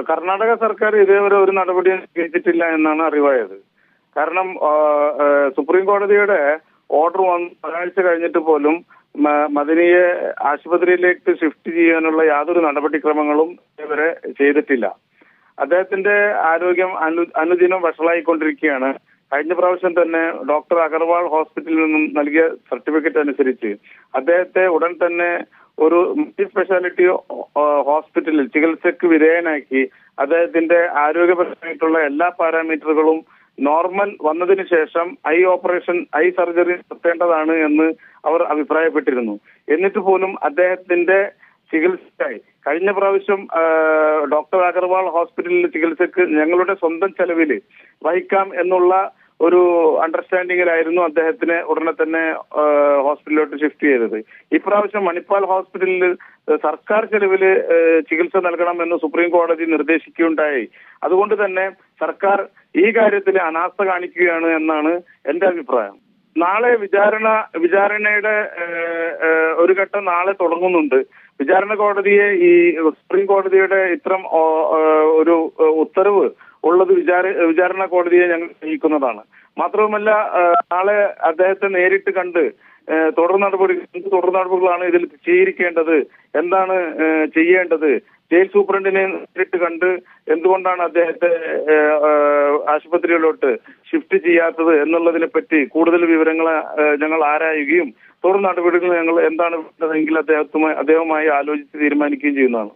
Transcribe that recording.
കർണാടക സർക്കാർ ഇതേവരെ ഒരു നടപടിയും സ്വീകരിച്ചിട്ടില്ല എന്നാണ് അറിവായത്. കാരണം സുപ്രീം കോടതിയുടെ ഓർഡർ വന്ന് ഒരാഴ്ച കഴിഞ്ഞിട്ട് പോലും മദനിയെ ആശുപത്രിയിലേക്ക് ഷിഫ്റ്റ് ചെയ്യാനുള്ള യാതൊരു നടപടിക്രമങ്ങളും ഇതുവരെ ചെയ്തിട്ടില്ല. അദ്ദേഹത്തിന്റെ ആരോഗ്യം അനുദിനം വഷളായിക്കൊണ്ടിരിക്കുകയാണ്. കഴിഞ്ഞ പ്രാവശ്യം തന്നെ ഡോക്ടർ അഗർവാൾ ഹോസ്പിറ്റലിൽ നിന്നും നൽകിയ സർട്ടിഫിക്കറ്റ് അനുസരിച്ച് അദ്ദേഹത്തെ ഉടൻ തന്നെ ഒരു മൾട്ടി സ്പെഷ്യാലിറ്റി ഹോസ്പിറ്റലിൽ ചികിത്സയ്ക്ക് വിധേയനാക്കി അദ്ദേഹത്തിന്റെ ആരോഗ്യപരമായിട്ടുള്ള എല്ലാ പാരാമീറ്ററുകളും നോർമൽ വന്നതിന് ശേഷം ഐ സർജറി നടത്തേണ്ടതാണ് എന്ന് അവർ അഭിപ്രായപ്പെട്ടിരുന്നു. എന്നിട്ട് പോലും അദ്ദേഹത്തിന്റെ ചികിത്സയ്ക്കായി കഴിഞ്ഞ പ്രാവശ്യം ഡോക്ടർ അഗർവാൾ ഹോസ്പിറ്റലിൽ ചികിത്സക്ക് ഞങ്ങളുടെ സ്വന്തം ചെലവിൽ വഹിക്കാം എന്നുള്ള ഒരു അണ്ടർസ്റ്റാൻഡിങ്ങിലായിരുന്നു അദ്ദേഹത്തിനെ ഉടനെ തന്നെ ഹോസ്പിറ്റലിലോട്ട് ഷിഫ്റ്റ് ചെയ്തത്. ഇപ്രാവശ്യം മണിപ്പാൽ ഹോസ്പിറ്റലിൽ സർക്കാർ ചെലവിൽ ചികിത്സ നൽകണമെന്ന് സുപ്രീം കോടതി നിർദ്ദേശിക്കുകയുണ്ടായി. അതുകൊണ്ട് തന്നെ സർക്കാർ ഈ കാര്യത്തിൽ അനാസ്ഥ കാണിക്കുകയാണ് എന്നാണ് എന്റെ അഭിപ്രായം. നാളെ വിചാരണയുടെ ഒരു ഘട്ടം നാളെ തുടങ്ങുന്നുണ്ട്. വിചാരണ കോടതിയെ ഈ സുപ്രീം കോടതിയുടെ ഇത്തരം ഒരു ഉത്തരവ് ഉള്ളത് വിചാരണ കോടതിയെ ഞങ്ങൾ അറിയിക്കുന്നതാണ്. മാത്രവുമല്ല നാളെ അദ്ദേഹത്തെ നേരിട്ട് കണ്ട് തുടർ നടപടികളാണ് ഇതിൽ സ്വീകരിക്കേണ്ടത്, എന്താണ് ചെയ്യേണ്ടത്, ജയിൽ സൂപ്രണ്ടിനെ നേരിട്ട് കണ്ട് എന്തുകൊണ്ടാണ് അദ്ദേഹത്തെ ആശുപത്രിയിലോട്ട് ഷിഫ്റ്റ് ചെയ്യാത്തത് എന്നുള്ളതിനെ പറ്റി കൂടുതൽ വിവരങ്ങൾ ഞങ്ങൾ ആരായുകയും തുടർ നടപടികൾ ഞങ്ങൾ എന്താണ് വേണ്ടതെങ്കിൽ അദ്ദേഹവുമായി ആലോചിച്ച് തീരുമാനിക്കുകയും ചെയ്യുന്നതാണ്.